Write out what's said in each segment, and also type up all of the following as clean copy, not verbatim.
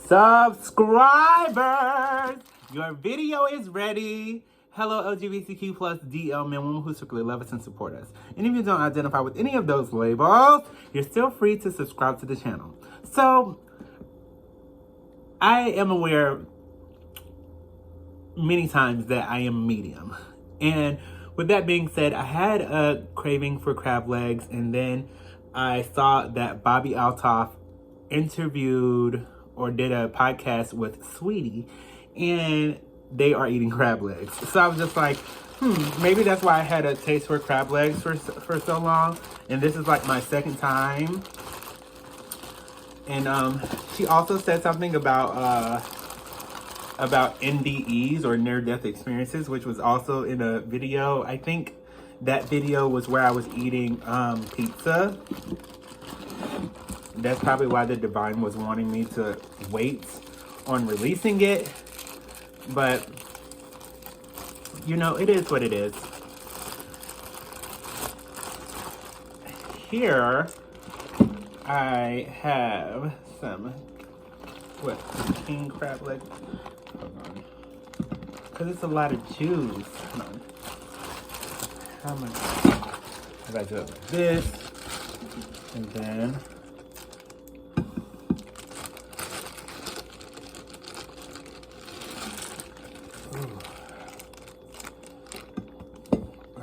Subscribers, your video is ready. Hello, LGBTQ plus DL men, women who secretly love us and support us. And if you don't identify with any of those labels, you're still free to subscribe to the channel. So, I am aware many times that I am medium. And with that being said, I had a craving for crab legs, and then I saw that Bobby Altoff interviewed or did a podcast with Sweetie, and they are eating crab legs. So I was just like, maybe that's why I had a taste for crab legs for so long. And this is like my second time. And she also said something about NDEs or near-death experiences, which was also in a video. I think that video was where I was eating pizza. That's probably why the Divine was wanting me to wait on releasing it. But, you know, it is what it is. Here, I have some, king crab legs. Hold on. Because it's a lot of juice. Hold on. How much? I do it like this. And then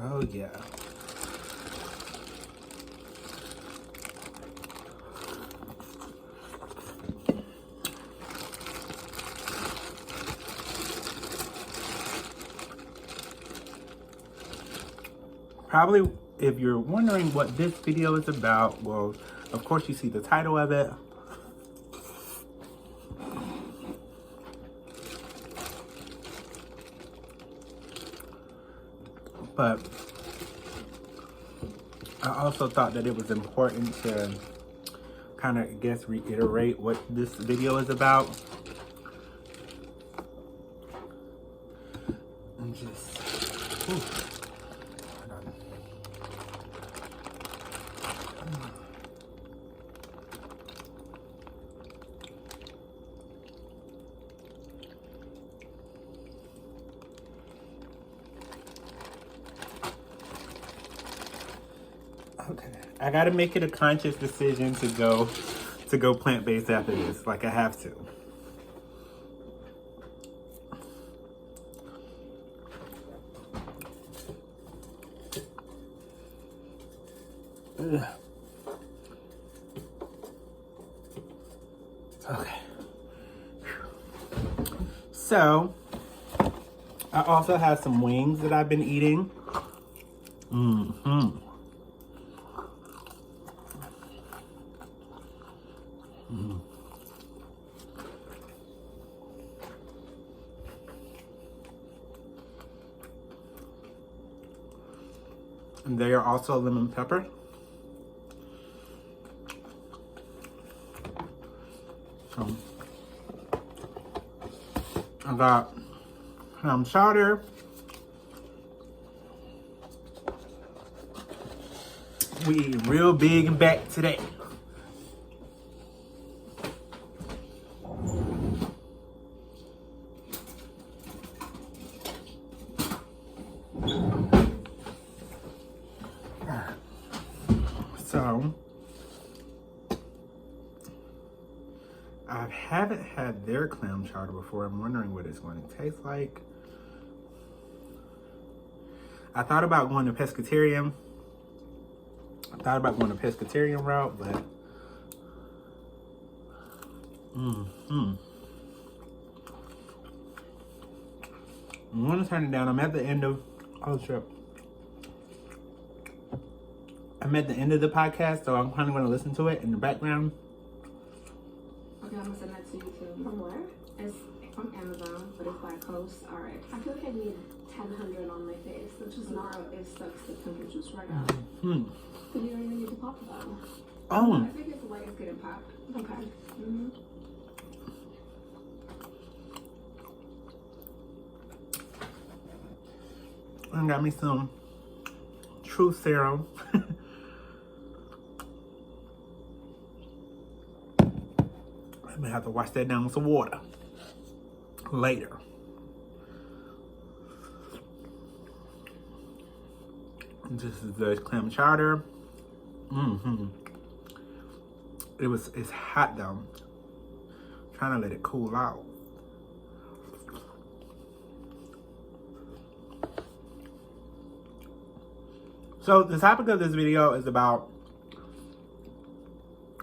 oh yeah. Probably, if you're wondering what this video is about, well, of course you see the title of it. But I also thought that it was important to kind of, I guess, reiterate what this video is about. And just, hold on. Okay, I gotta make it a conscious decision to go plant-based after this. Like, I have to. Ugh. Okay. So, I also have some wings that I've been eating. And they are also lemon pepper. So, I got ham chowder. We eat real big and back today. So, I haven't had their clam chowder before. I'm wondering what it's going to taste like. I thought about going to pescatarian. Route, but I'm gonna turn it down. I'm at the end of I'm at the end of the podcast, so I'm kind of going to listen to it in the background. Okay, I'm gonna send that to you too. From where? It's from Amazon, but it's by Coast. All right. I feel like I need 1000 on my face, which is not. It sucks the pimple juice right out. But you don't even need to pop them. Oh. I think it's the way it's getting popped. Okay. I got me some truth serum. Man. have to wash that down with some water later. This is the clam chowder. It's hot though. Trying to let it cool out. So the topic of this video is about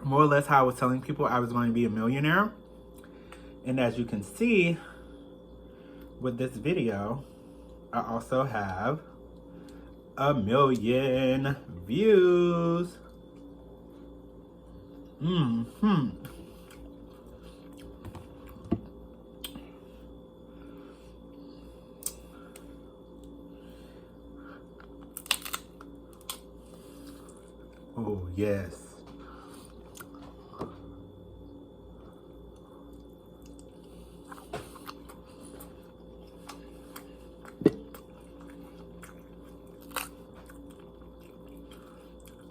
more or less how I was telling people I was going to be a millionaire. And as you can see with this video, I also have 1 million views. Oh, yes.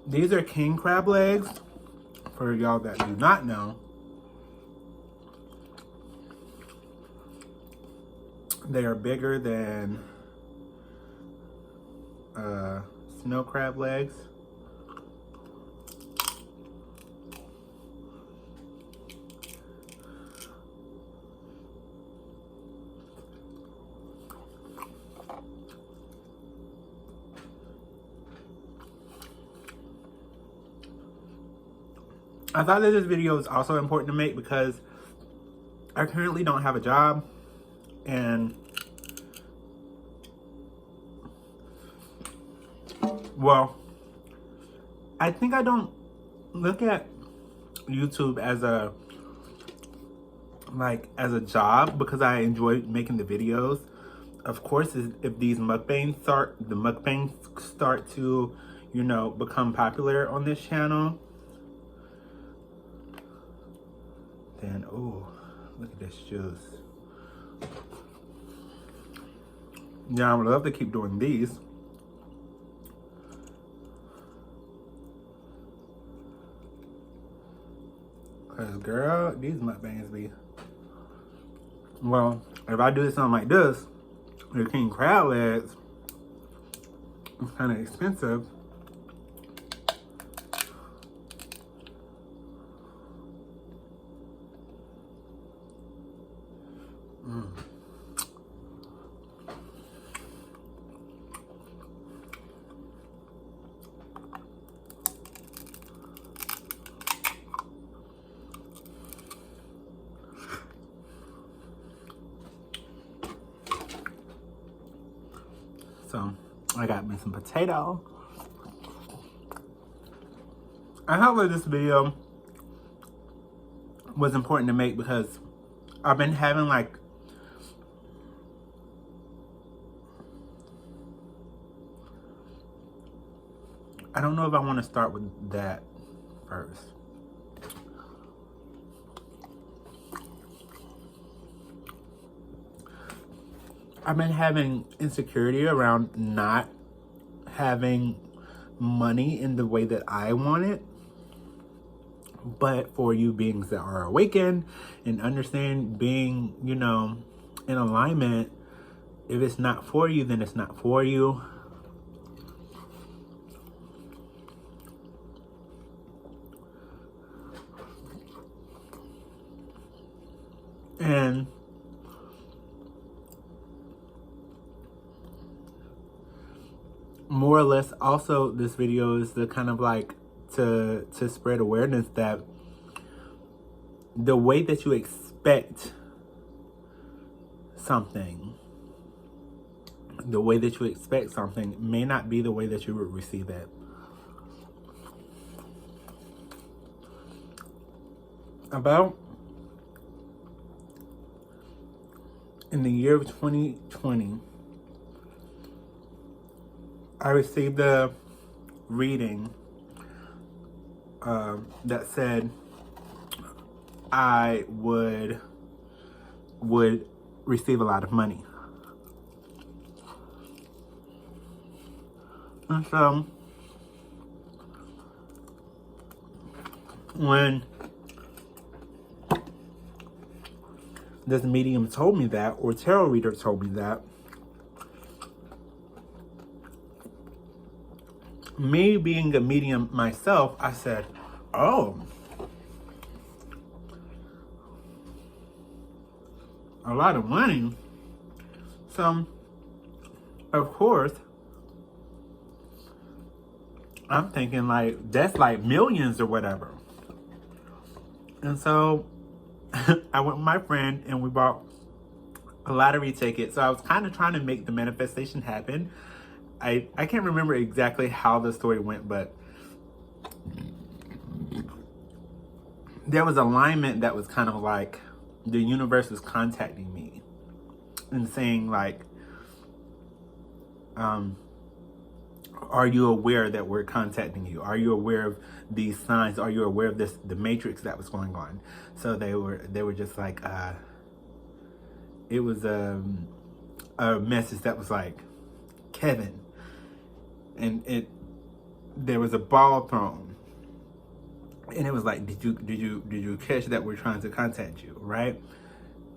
These are king crab legs. For y'all that do not know, they are bigger than snow crab legs. I thought that this video was also important to make because I currently don't have a job, and well, I think I don't look at YouTube as a job because I enjoy making the videos. Of course, if these mukbangs start to, you know, become popular on this channel, then, oh, look at this juice. Yeah, I would love to keep doing these. Cause girl, these mukbangs be, well, if I do something like this, the king crab legs, it's kind of expensive. So I got me some potato. I hope that this video was important to make because I've been having like I don't know if I want to start with that first. I've been having insecurity around not having money in the way that I want it. But for you beings that are awakened and understand being, you know, in alignment, if it's not for you, then it's not for you. And more or less also this video is the kind of like to spread awareness that the way that you expect something, may not be the way that you would receive it. About in the year of 2020, I received a reading that said I would receive a lot of money. And so when this medium told me that, or tarot reader told me that, me being a medium myself, I said, oh, a lot of money. So, of course, I'm thinking like, that's like millions or whatever. And so, I went with my friend and we bought a lottery ticket. So I was kind of trying to make the manifestation happen. I can't remember exactly how the story went, but there was alignment that was kind of like the universe was contacting me and saying like, are you aware that we're contacting you? Are you aware of these signs? Are you aware of the matrix that was going on? So they were just like, it was a message that was like, Kevin, and there was a ball thrown, and it was like, did you catch that we're trying to contact you, right?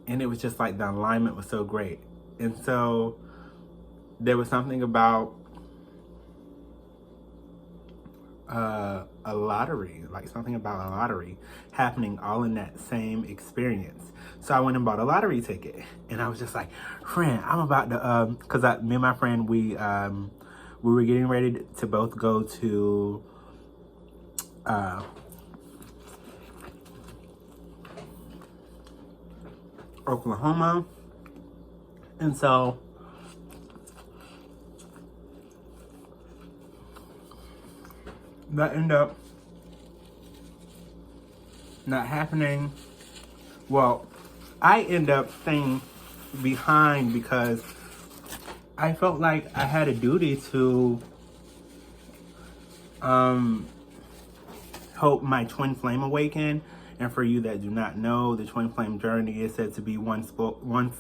And it was just like the alignment was so great. And so there was something about a lottery, like something about a lottery happening all in that same experience. So I went and bought a lottery ticket, and I was just like, friend, I'm about to, cause me and my friend, we were getting ready to both go to, Oklahoma. And so that ended up not happening. Well, I ended up staying behind because I felt like I had a duty to help my twin flame awaken. And for you that do not know, the twin flame journey is said to be one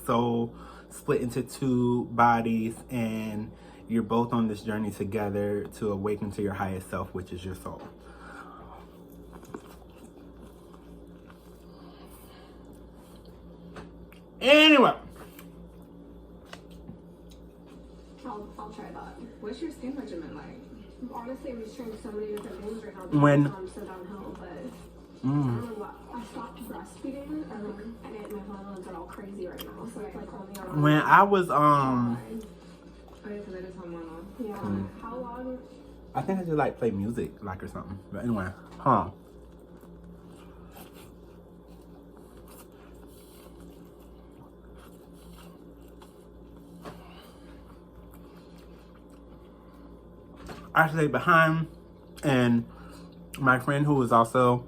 soul split into two bodies, and you're both on this journey together to awaken to your highest self, which is your soul. Anyway. I'll try that. What's your skin regimen like? Honestly, I'm just trying so many different things right now. When- because I'm so downhill, but I don't know what. I stopped breastfeeding, and my hormones are all crazy right now. So it's like only around. When I was Oh, yeah, because it is hormonal. Yeah. How long? I think I just like play music like or something. But anyway, huh. I stayed behind, and my friend who was also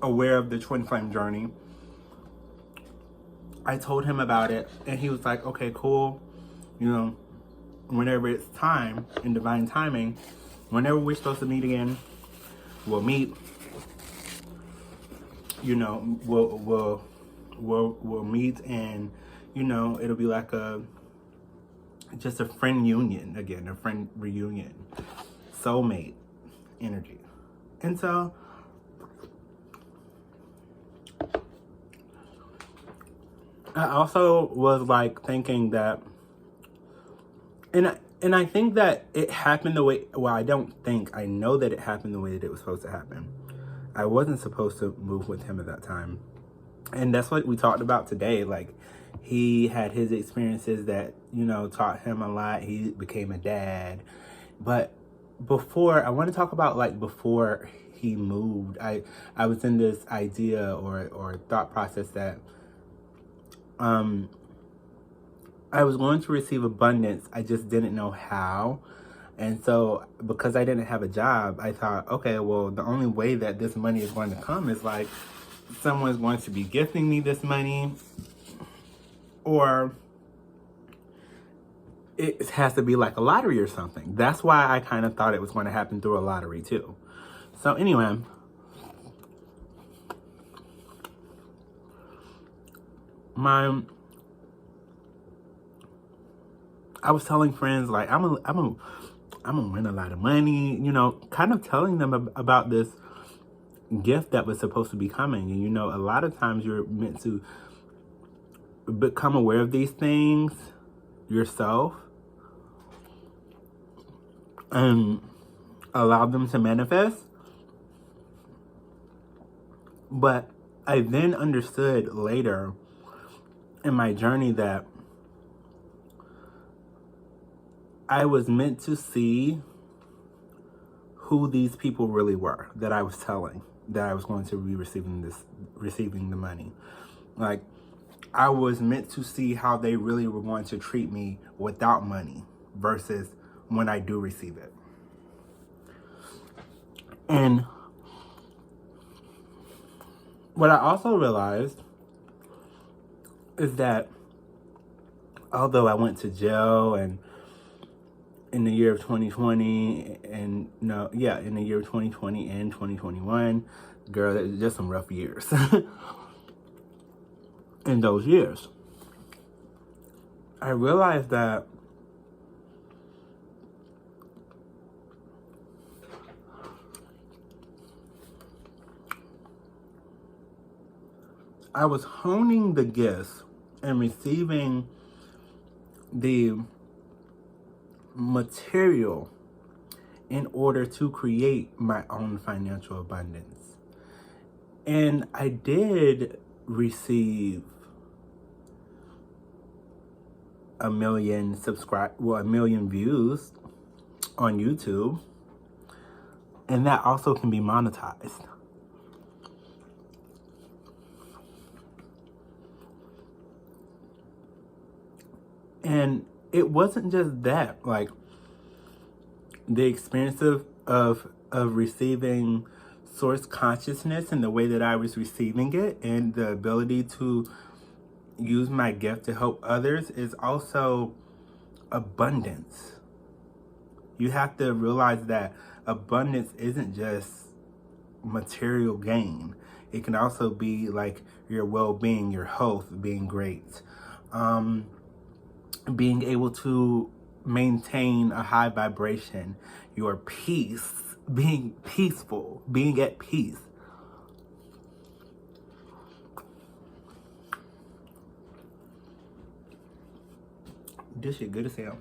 aware of the twin flame journey, I told him about it, and he was like, okay, cool. You know, whenever it's time, in divine timing, whenever we're supposed to meet again, we'll meet. You know, we'll meet, and you know, it'll be like just a friend union again, a friend reunion, soulmate energy. And so I also was like thinking that, and I think that it happened the way, well, I don't think, I know that it happened the way that it was supposed to happen. I wasn't supposed to move with him at that time. And that's what we talked about today. Like, he had his experiences that, you know, taught him a lot. He became a dad. But before, I want to talk about like before he moved. I was in this idea or thought process that I was going to receive abundance. I just didn't know how. And so because I didn't have a job, I thought, okay, well, the only way that this money is going to come is like someone's going to be gifting me this money, or it has to be like a lottery or something. That's why I kind of thought it was going to happen through a lottery too. So anyway, I was telling friends like I'm gonna win a lot of money, you know, kind of telling them about this gift that was supposed to be coming. And a lot of times you're meant to become aware of these things yourself and allow them to manifest. But I then understood later in my journey that I was meant to see who these people really were that I was telling that I was going to be receiving the money. Like, I was meant to see how they really were going to treat me without money versus when I do receive it. And what I also realized is that although I went to jail and in the year of 2020 and in the year of 2020 and 2021, girl, that was just some rough years. In those years, I realized that I was honing the gifts and receiving the material in order to create my own financial abundance. And I did receive a million views on YouTube, and that also can be monetized. And it wasn't just that, like the experience of receiving source consciousness and the way that I was receiving it and the ability to use my gift to help others is also abundance. You have to realize that abundance isn't just material gain. It can also be like your well-being, your health being great, being able to maintain a high vibration, your peace, being peaceful, being at peace. This shit good as hell.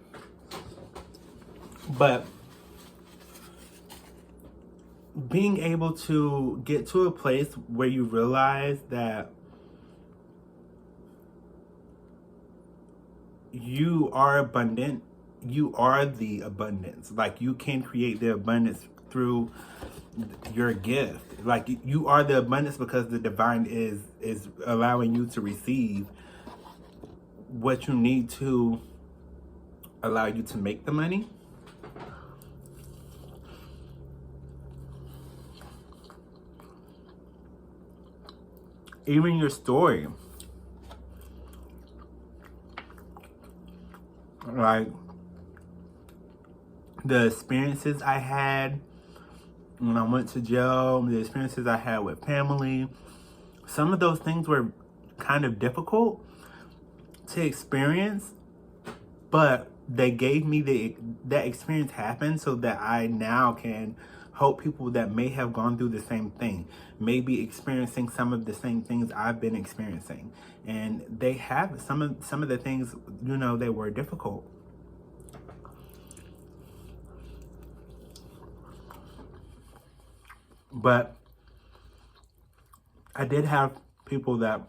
But being able to get to a place where you realize that you are abundant, you are the abundance. Like, you can create the abundance through your gift. Like, you are the abundance because the divine is allowing you to receive what you need to allow you to make the money. Even your story. Like, the experiences I had when I went to jail, the experiences I had with family, some of those things were kind of difficult to experience, but they gave me that experience happened so that I now can help people that may have gone through the same thing, maybe experiencing some of the same things I've been experiencing. And they have some of the things, they were difficult. But I did have people that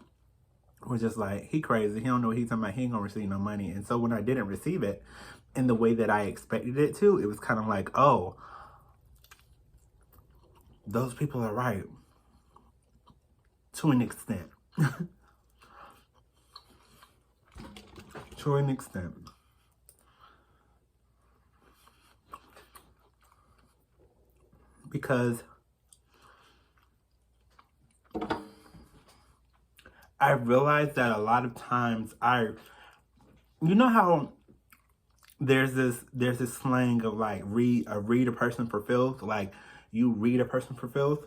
were just like, he crazy, he don't know what he's talking about, he ain't gonna receive no money. And so when I didn't receive it in the way that I expected it to, it was kind of like, oh, those people are right to an extent. To an extent. Because I realized that a lot of times you know how there's this slang of like read a person for filth, like you read a person for filth.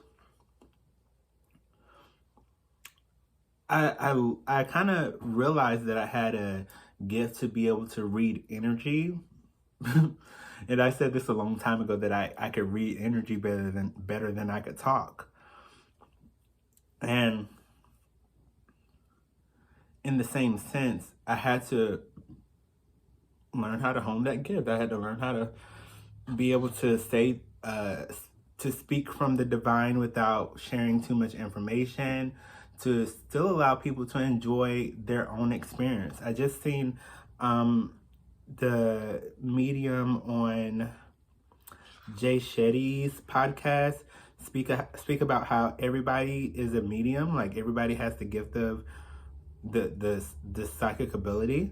I kind of realized that I had a gift to be able to read energy. And I said this a long time ago that I could read energy better than I could talk. And in the same sense, I had to learn how to hone that gift. I had to learn how to be able to say, to speak from the divine without sharing too much information, to still allow people to enjoy their own experience. I just seen the medium on Jay Shetty's podcast speak about how everybody is a medium, like everybody has the gift of the psychic ability.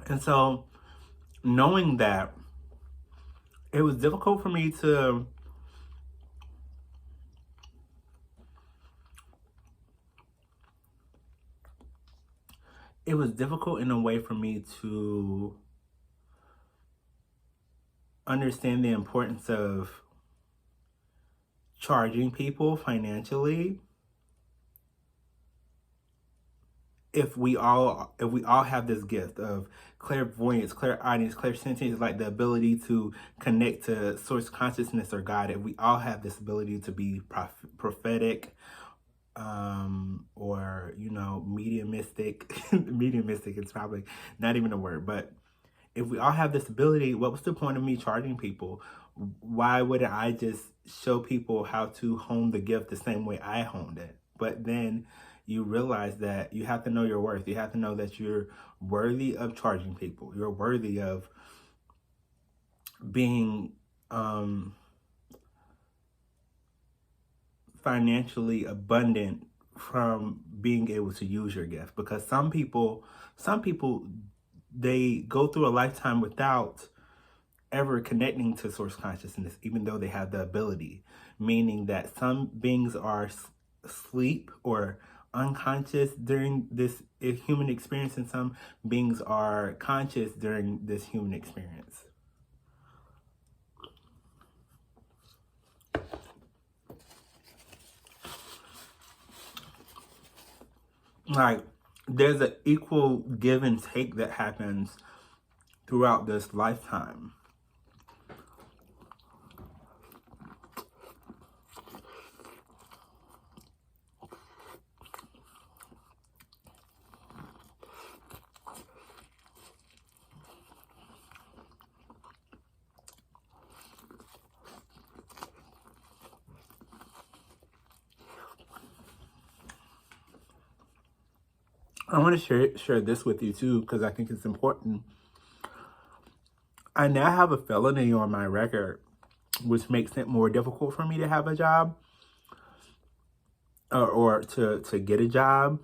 And so knowing that, it was difficult for me to it was difficult in a way for me to understand the importance of charging people financially if we all have this gift of clairvoyance, clairaudience, clairsentience, like the ability to connect to source consciousness or God. If we all have this ability to be prophetic, or mediumistic. Mediumistic is probably not even a word, but if we all have this ability, what was the point of me charging people? Why wouldn't I just show people how to hone the gift the same way I honed it? But then you realize that you have to know your worth. You have to know that you're worthy of charging people. You're worthy of being financially abundant from being able to use your gift. Because some people they go through a lifetime without ever connecting to source consciousness, even though they have the ability, meaning that some beings are asleep or unconscious during this human experience, and some beings are conscious during this human experience. Like, there's an equal give and take that happens throughout this lifetime. I want to share this with you too, because I think it's important. I now have a felony on my record, which makes it more difficult for me to have a job or to get a job.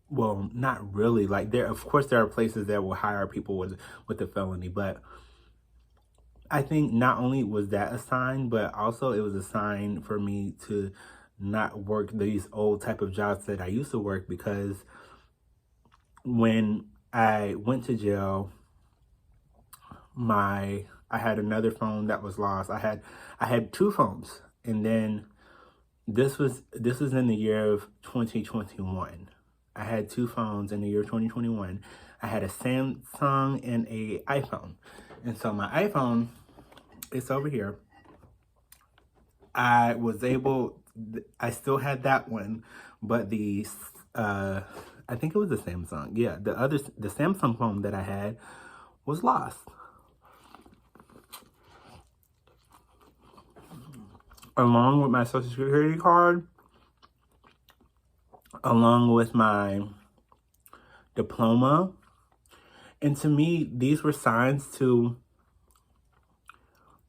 Well, not really. Like, of course there are places that will hire people with a felony, but I think not only was that a sign, but also it was a sign for me to not work these old type of jobs that I used to work, because when I went to jail, I had another phone that was lost. I had two phones, and then this was in the year of 2021. I had two phones in the year 2021. I had a Samsung and a iPhone. And so my iPhone, it's over here. I still had that one, but I think it was a Samsung. Yeah, the Samsung phone that I had was lost. Along with my Social Security card, along with my diploma. And to me, these were signs to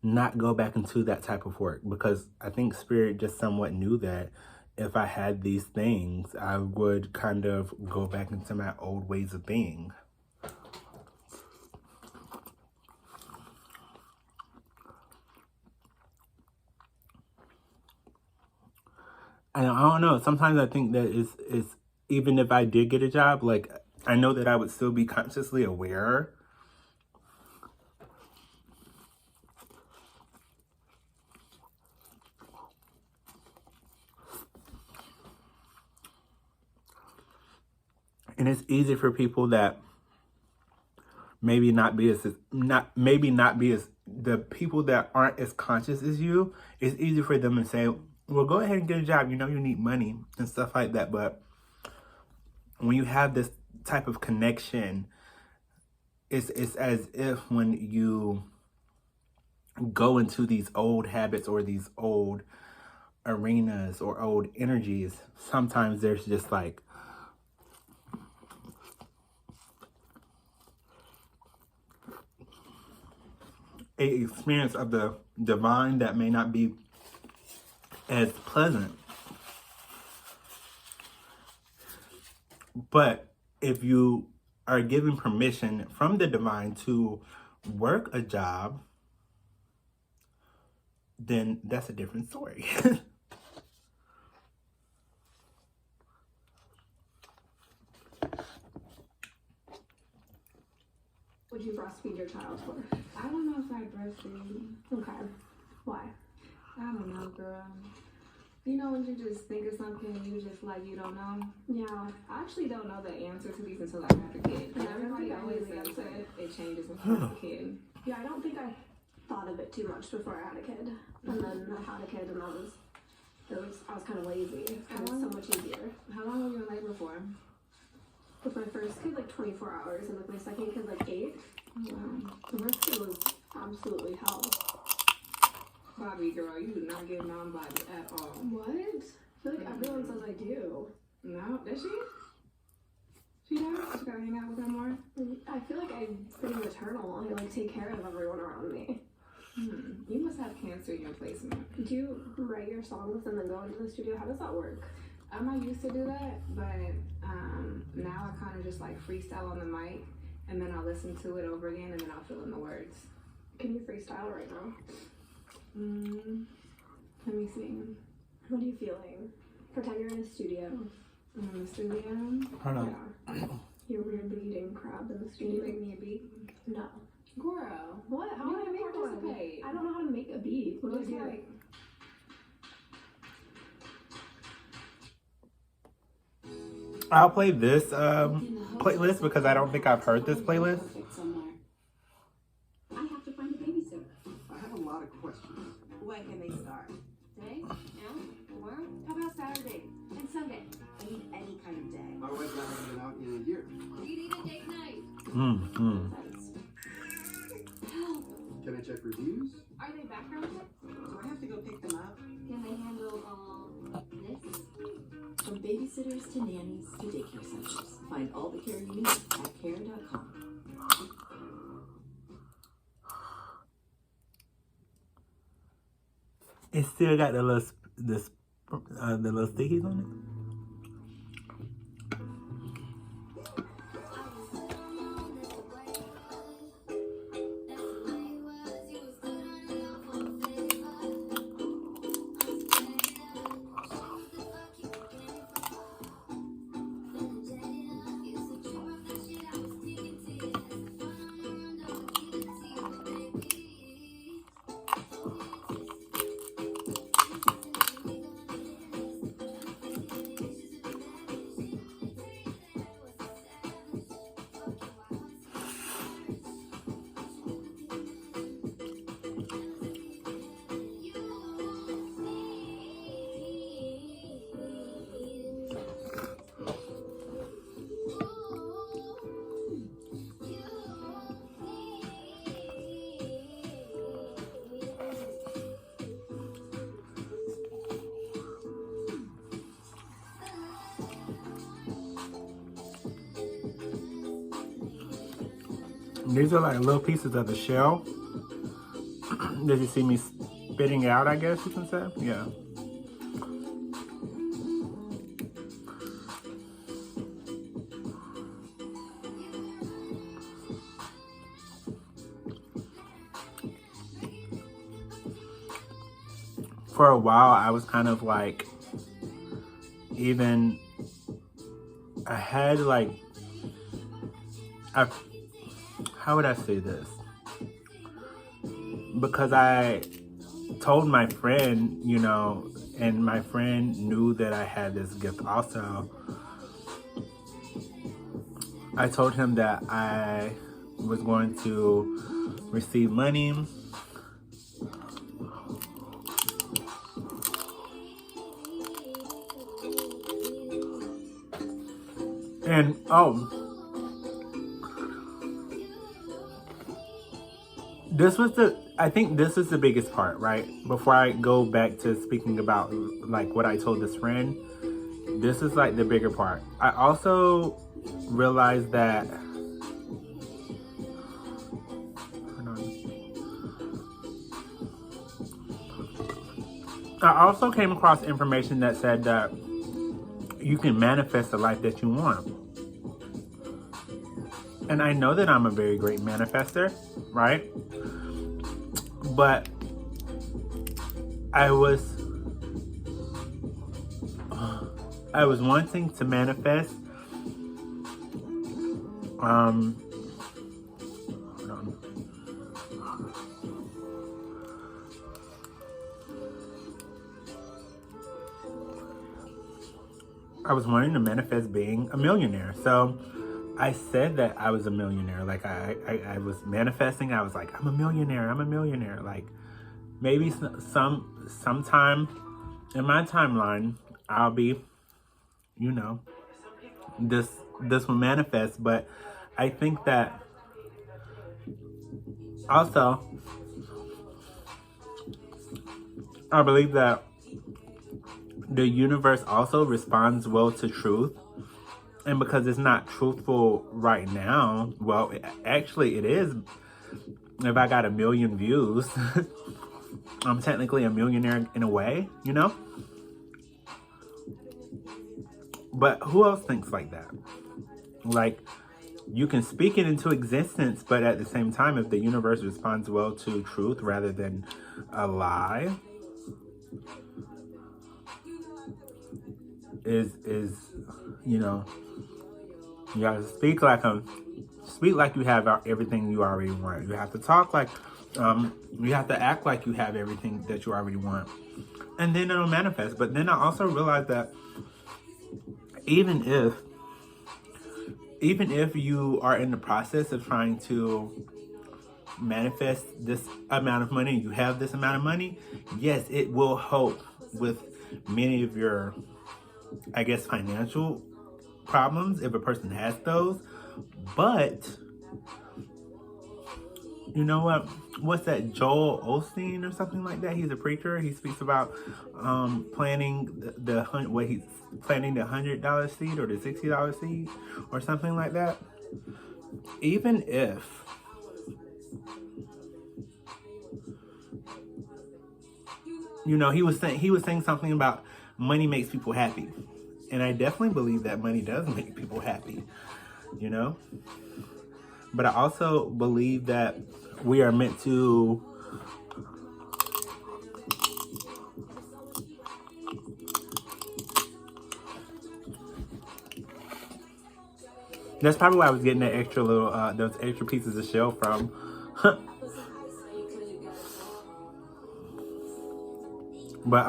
not go back into that type of work, because I think Spirit just somewhat knew that if I had these things, I would kind of go back into my old ways of being. And I don't know, sometimes I think that is even if I did get a job, like, I know that I would still be consciously aware. And it's easy for people that maybe not be as the people that aren't as conscious as you, it's easy for them to say, well, go ahead and get a job. You know you need money and stuff like that. But when you have this type of connection, it's as if when you go into these old habits or these old arenas or old energies, sometimes there's just like a experience of the divine that may not be as pleasant. But if you are given permission from the divine to work a job, then that's a different story. Would you breastfeed your child for? I don't know if I breastfeed. Okay. Why? I don't know, girl. You know when you just think of something and you just like you don't know? Yeah. I actually don't know the answer to these until I have a kid. And everybody always says that it changes when you have a kid. Yeah, I don't think I thought of it too much before I had a kid. And then I had a kid and I was kind of lazy. It was so much easier. How long were you in labor for? With my first kid, like 24 hours, and with my second kid, like 8. The first kid was absolutely hell. Bobby, girl, you do not give non-Bobby at all. What? I feel like everyone says I do. No, does she? She does? She gotta hang out with her more? I feel like I'm pretty maternal. I like take care of everyone around me. You must have cancer in your placement. Do you write your songs and then go into the studio? How does that work? I used to do that, but now I kind of just like freestyle on the mic, and then I'll listen to it over again, and then I'll fill in the words. Can you freestyle right now? Let me see. What are you feeling? Pretend you're in a studio. In the studio? Hold on. Yeah. You're weirdly eating crab in the Can studio. you make me a beat? No. Girl. What? How You do I gotta participate? participate. I don't know how to make a beat. What do I Looks do? like I'll play this playlist because I don't think I've heard this playlist. I have to find a babysitter. I have a lot of questions. When can they start? Today? Now? Tomorrow? How about Saturday and Sunday? I need any kind of day. My wife and I haven't been out in a year. You need a date night. Help! Can I check reviews? Are they background checks? Do I have to go pick them up? Can they handle all this? From babysitters to nannies to daycare centers. Find all the care you need at care.com. It still got the little stickies on it. These are like little pieces of the shell. Did you see me spitting out, I guess you can say? Yeah. For a while, I was kind of like, even, I had like, how would I say this? Because I told my friend, you know, and my friend knew that I had this gift also. I told him that I was going to receive money And I think this is the biggest part, right? Before I go back to speaking about like what I told this friend, this is like the bigger part. I also realized that, hold on. I also came across information that said that you can manifest the life that you want. And I know that I'm a very great manifester, right? But I was wanting to manifest hold on. I was wanting to manifest being a millionaire. So I said that I was a millionaire. Like I was manifesting. I was like, I'm a millionaire. I'm a millionaire. Like maybe sometime in my timeline, I'll be, you know, this will manifest. But I think that also, I believe that the universe also responds well to truth. And because it's not truthful right now, well, actually it is. If I got 1 million views, I'm technically a millionaire in a way, you know? But who else thinks like that? Like, you can speak it into existence, but at the same time, if the universe responds well to truth rather than a lie, is you know, you gotta speak like you have everything you already want. You have to talk like, you have to act like you have everything that you already want, and then it'll manifest. But then I also realized that even if you are in the process of trying to manifest this amount of money, you have this amount of money, yes, it will help with many of your, I guess, financial problems if a person has those. But you know what? What's that? Joel Osteen or something like that? He's a preacher. He speaks about planting the $100 seed or the $60 seed or something like that. Even if you know, he was saying something about money makes people happy. And I definitely believe that money does make people happy, you know? But I also believe that we are meant to that's probably why I was getting that extra little those extra pieces of shell from. But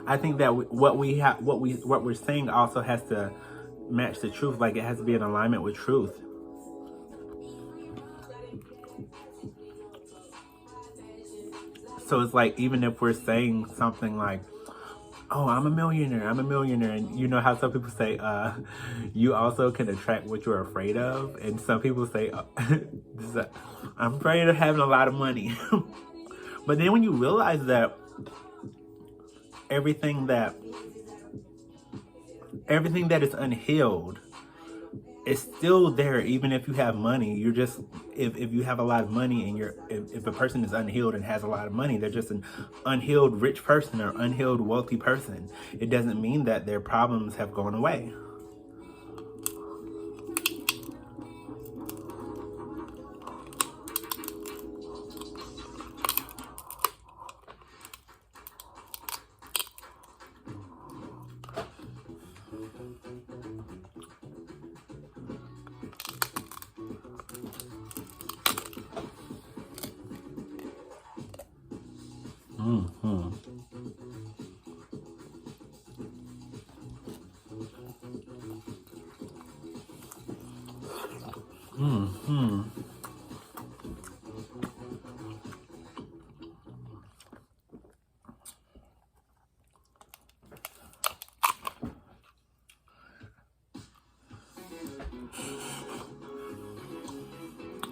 I think that what we're saying also has to match the truth. Like, it has to be in alignment with truth. So it's like, even if we're saying something like, oh, I'm a millionaire, and you know how some people say, you also can attract what you're afraid of, and some people say, I'm afraid of having a lot of money. But then when you realize that everything that is unhealed is still there, even if you have money. You're just, if you have a lot of money and if a person is unhealed and has a lot of money, they're just an unhealed rich person or unhealed wealthy person. It doesn't mean that their problems have gone away.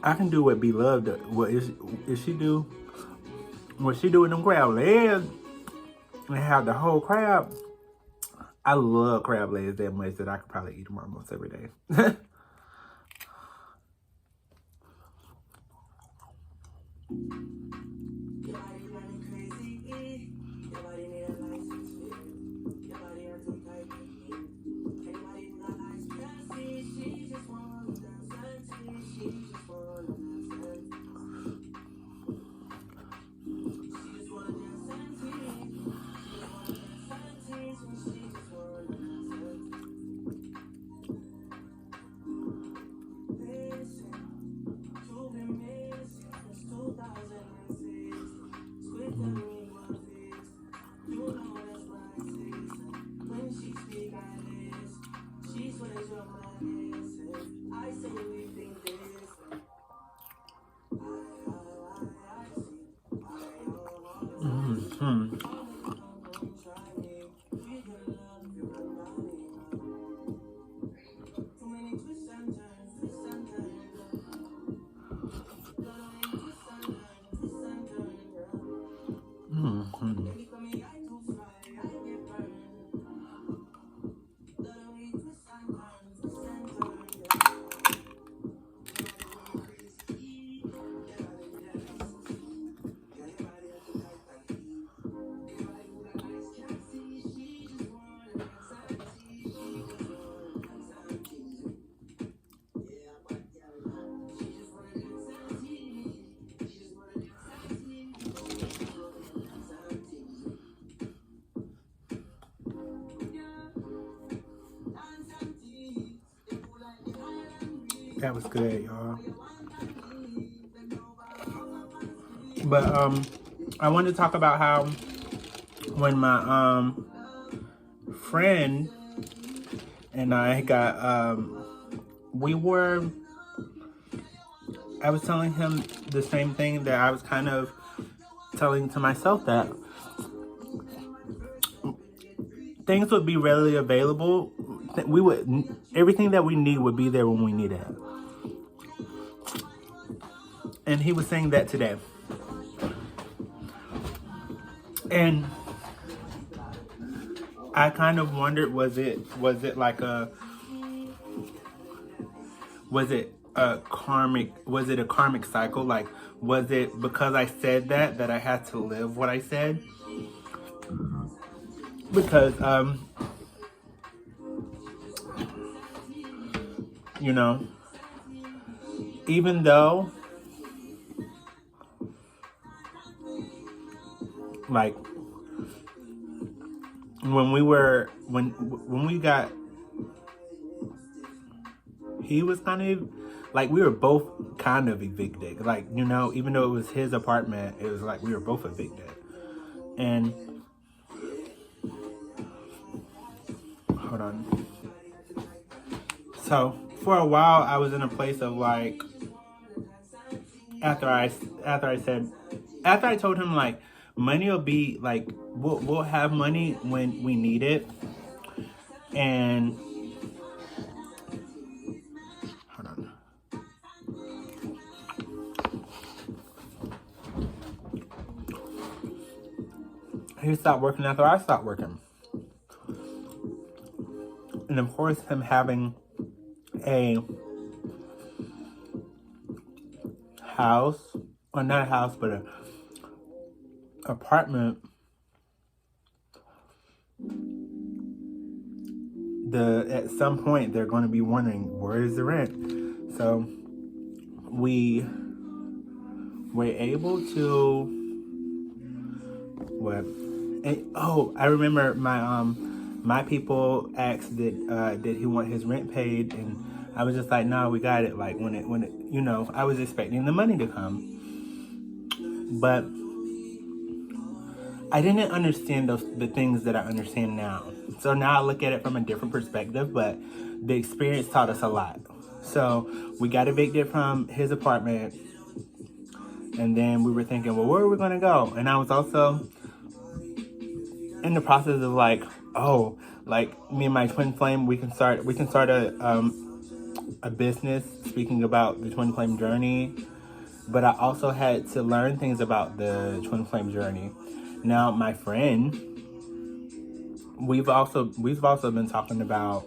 I can do what Beloved. What is she do? What she do with them crab legs and have the whole crab. I love crab legs that much that I could probably eat them almost every day. That was good, y'all. But I wanted to talk about how when my friend and I got I was telling him the same thing that I was kind of telling to myself, that things would be readily available. Everything that we need would be there when we need it. And he was saying that today. And I kind of wondered, was it a karmic cycle? Like, was it because I said that I had to live what I said? Because you know, even though like when we got, he was kind of like, we were both kind of evicted. Like, you know, even though it was his apartment, it was like we were both evicted. And hold on. So for a while I was in a place of like, after I told him like, money will be like, we'll have money when we need it. And hold on. He stopped working after I stopped working. And of course, him having a house, or not a house, but a apartment, at some point they're going to be wondering, where is the rent? So we were able to, what? And, oh, I remember my people asked did he want his rent paid, and I was just like, no, we got it. Like when it, you know, I was expecting the money to come, but I didn't understand the things that I understand now. So now I look at it from a different perspective, but the experience taught us a lot. So we got evicted from his apartment, and then we were thinking, well, where are we going to go? And I was also in the process of like, oh, like me and my twin flame, we can start a business speaking about the twin flame journey, but I also had to learn things about the twin flame journey. Now, my friend, we've also been talking about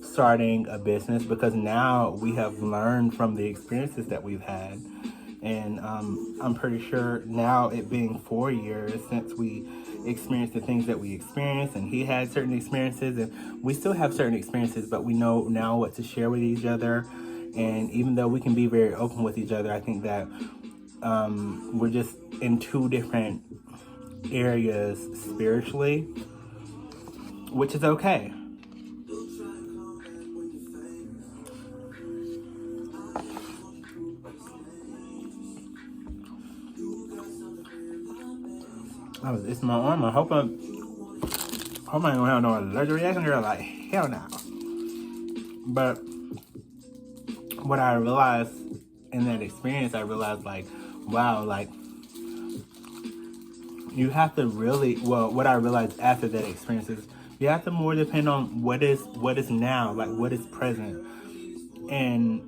starting a business, because now we have learned from the experiences that we've had. And I'm pretty sure now, it being 4 years since we experienced the things that we experienced, and he had certain experiences, and we still have certain experiences, but we know now what to share with each other. And even though we can be very open with each other, I think that we're just in two different areas spiritually, which is okay. It's my arm. I hope I don't have no allergic reaction, girl. Like, hell no. But what I realized in that experience, I realized, like, wow, like, you have to really, well, what I realized after that experience is you have to more depend on what is now, like what is present. And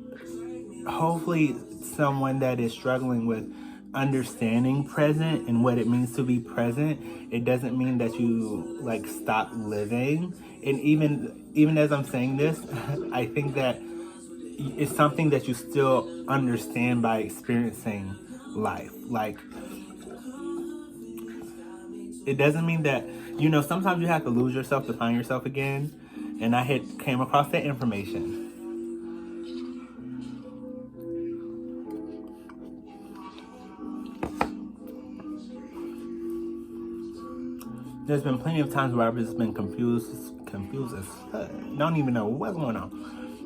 hopefully someone that is struggling with understanding present and what it means to be present, it doesn't mean that you like stop living. And even as I'm saying this, I think that it's something that you still understand by experiencing life. Like, it doesn't mean that, sometimes you have to lose yourself to find yourself again. And I had came across that information. There's been plenty of times where I've just been confused as fuck. Don't even know what's going on.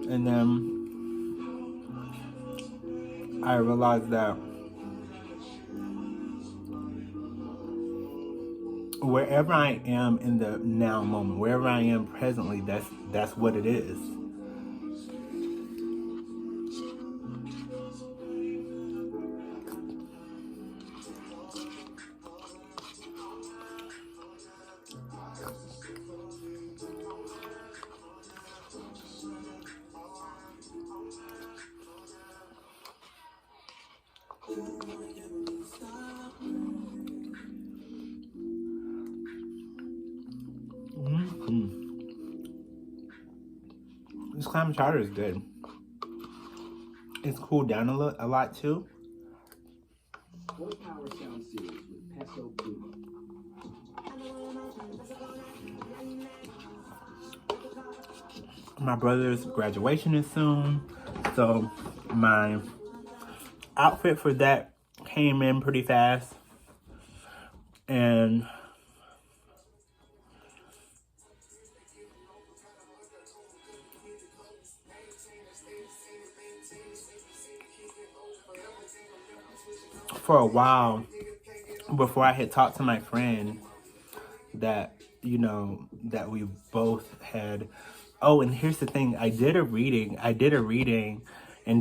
And then I realized that wherever I am in the now moment, wherever I am presently, that's what it is. This clam chowder is good. It's cooled down a lot too. Horsepower Sound Series with Peso Puma. My brother's graduation is soon, so my outfit for that came in pretty fast. And for a while, before I had talked to my friend, that that we both had. Oh, and here's the thing: I did a reading, and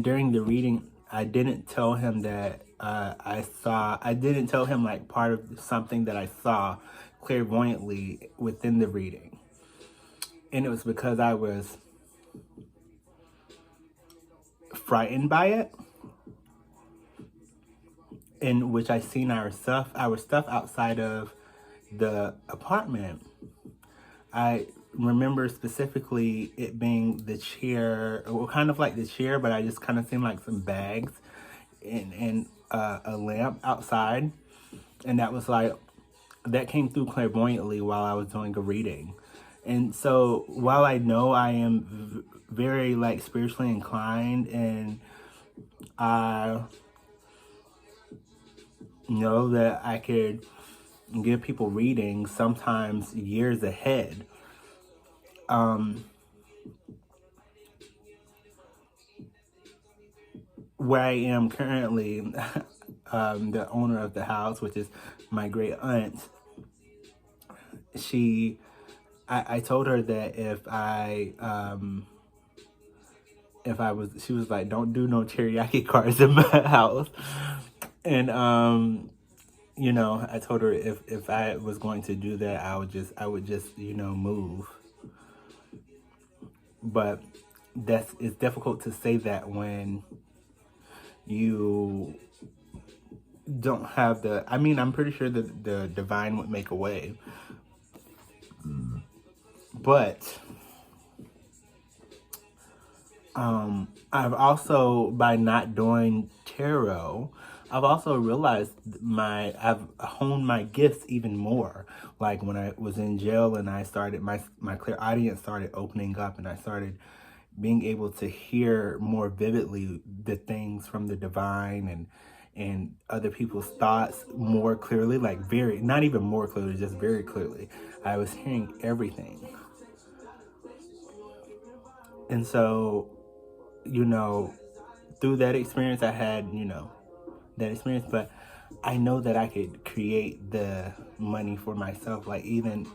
during the reading, I didn't tell him that I didn't tell him like part of something that I saw clairvoyantly within the reading, and it was because I was frightened by it. In which I seen our stuff outside of the apartment. I remember specifically it being the chair, or kind of like the chair, but I just kind of seen like some bags and a lamp outside. And that came through clairvoyantly while I was doing a reading. And so while I know I am very like spiritually inclined, and I know that I could give people readings sometimes years ahead, where I am currently, the owner of the house, which is my great aunt, I told her that she was like, don't do no teriyaki cars in my house. And, I told her if I was going to do that, I would just, move. But it's difficult to say that when you don't have the, I mean, I'm pretty sure that the divine would make a way. But I've also, by not doing tarot, I've also realized I've honed my gifts even more. Like when I was in jail and I started, my clear audience started opening up, and I started being able to hear more vividly the things from the divine and other people's thoughts more clearly, like very, not even more clearly, just very clearly. I was hearing everything. And so, through that experience, I had, that experience, but I know that I could create the money for myself. Like even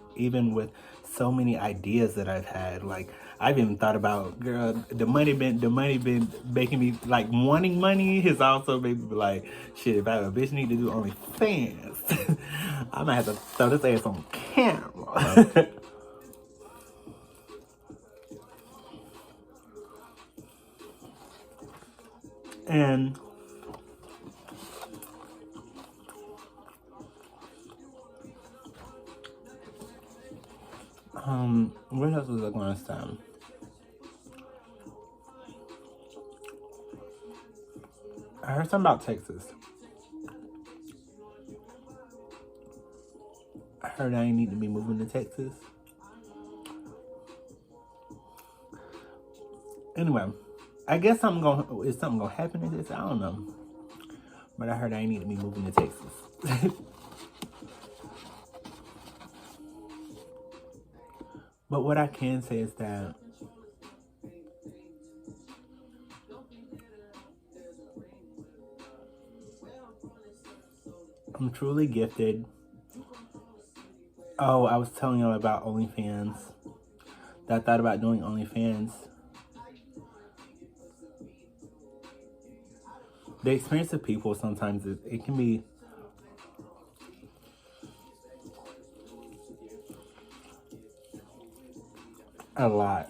with so many ideas that I've had, like I've even thought about, girl, the money been making me like wanting money has also made me be like, shit, if I have a bitch need to do OnlyFans, I might have to throw this ass on camera. And what else was I going to say? I heard something about Texas. I heard I need to be moving to Texas. Anyway, I guess is something gonna happen to this? I don't know. But I heard I need to be moving to Texas. But what I can say is that I'm truly gifted. Oh, I was telling y'all about OnlyFans. That I thought about doing OnlyFans. The experience of people sometimes, it can be a lot.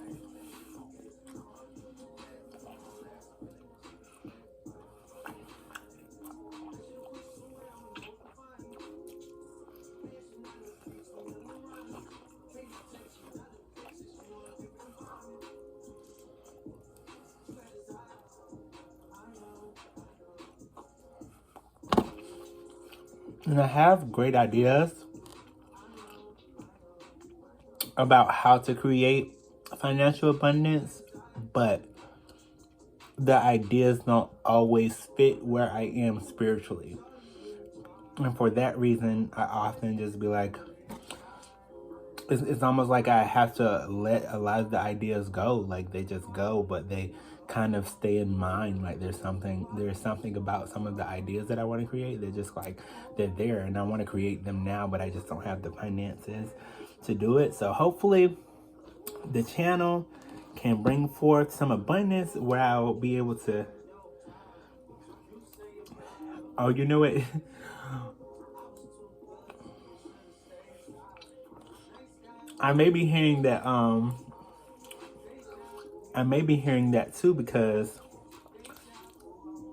And I have great ideas about how to create financial abundance, but the ideas don't always fit where I am spiritually. And for that reason, I often just be like, it's almost like I have to let a lot of the ideas go. Like they just go, but they kind of stay in mind. Like there's something about some of the ideas that I want to create. They're just like, they're there and I want to create them now, but I just don't have the finances to do it. So hopefully the channel can bring forth some abundance where I'll be able to, oh, you know what? I may be hearing that too, because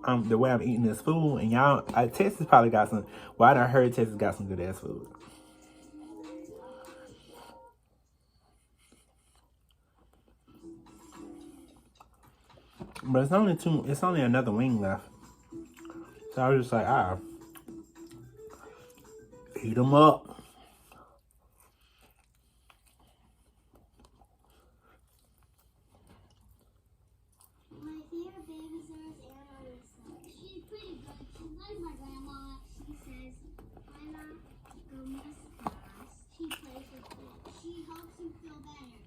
the way I'm eating this food, and y'all, Texas probably got some, well, I done heard Texas got some good ass food. But it's only another wing left. So I was just like, heat them up. My favorite babysitter is Anna Lisa. She's pretty good. She's like my grandma. She says, Anna, go miss class. She plays with you. She helps you feel better.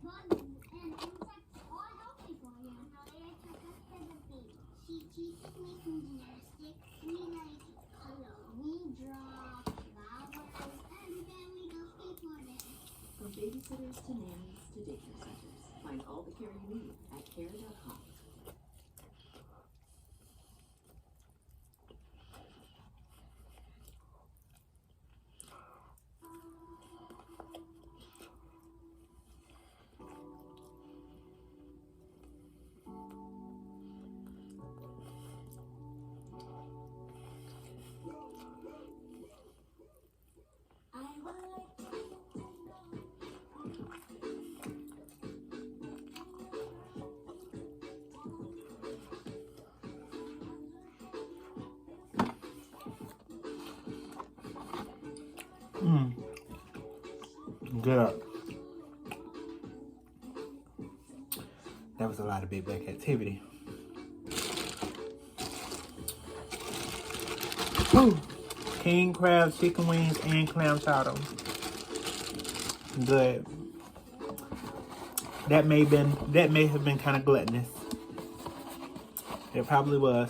And insects are healthy for you. Another took us to the beach. She teaches me some gymnastics. We like color. We draw flowers. And then we go skateboarding. From babysitters to nannies to daycare centers, find all the care you need at care.com. Good. That was a lot of big back activity. Whew. King crab, chicken wings, and clam chowder. Good. That may have been kind of gluttonous. It probably was.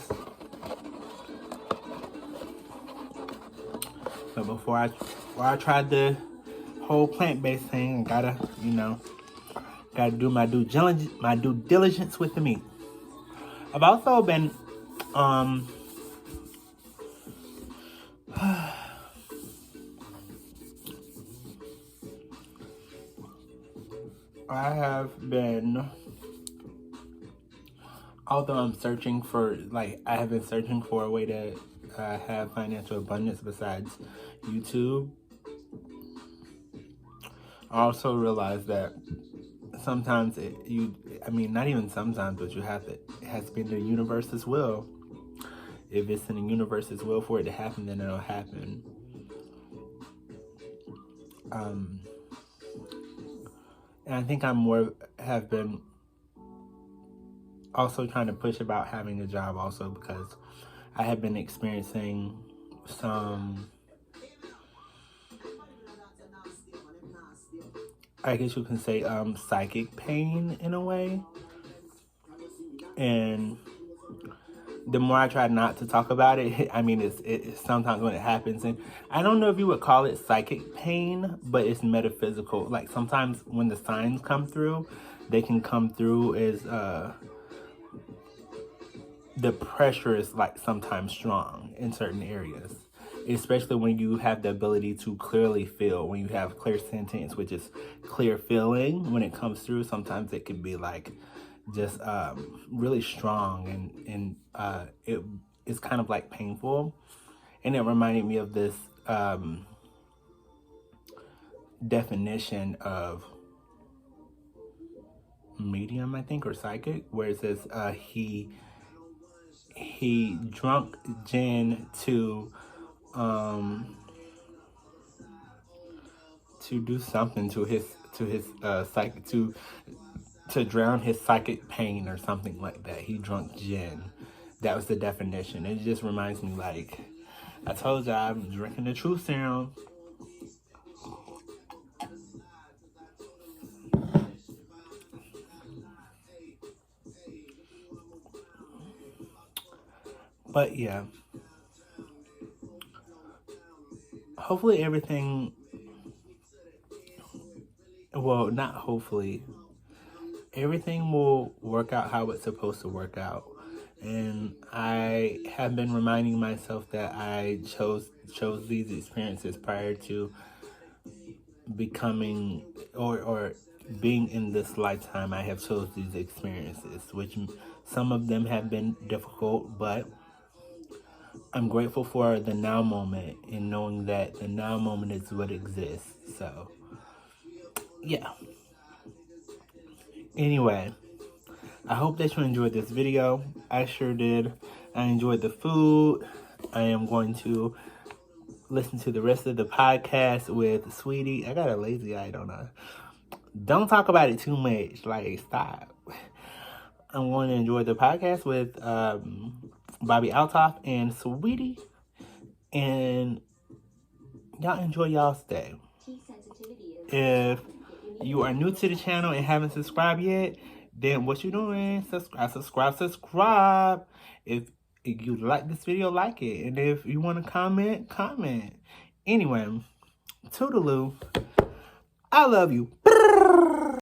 But before I tried the whole plant-based thing, I gotta do my due diligence with the meat. I've also been I have been, although I have been searching for a way to have financial abundance besides YouTube. I also realized that sometimes not even sometimes, but it has to be in the universe's will. If it's in the universe's will for it to happen, then it'll happen. And I think have been also trying to push about having a job also, because I have been experiencing some, I guess you can say, psychic pain in a way. And the more I try not to talk about it, it's sometimes when it happens, and I don't know if you would call it psychic pain, but it's metaphysical. Like sometimes when the signs come through, they can come through as the pressure is like sometimes strong in certain areas, especially when you have the ability to clearly feel. When you have clear sentience, which is clear feeling, when it comes through, sometimes it can be like just really strong, and it's kind of like painful. And it reminded me of this definition of medium, I think, or psychic, where it says he drunk gin to do something to his psychic, to drown his psychic pain or something like that. He drunk gin. That was the definition. It just reminds me, like, I told you I'm drinking the truth serum. But yeah, hopefully everything, well, not hopefully, everything will work out how it's supposed to work out. And I have been reminding myself that I chose these experiences prior to becoming or being in this lifetime. I have chose these experiences, which some of them have been difficult, but I'm grateful for the now moment and knowing that the now moment is what exists. So, yeah. Anyway, I hope that you enjoyed this video. I sure did. I enjoyed the food. I am going to listen to the rest of the podcast with Sweetie. I got a lazy eye, don't I? Don't talk about it too much. Like, stop. I'm going to enjoy the podcast with Bobby Altoff and Sweetie. And y'all enjoy y'all's day. If you are new to the channel and haven't subscribed yet, then what you doing? Subscribe. If you like this video, like it. And if you want to comment. Anyway, toodaloo. I love you.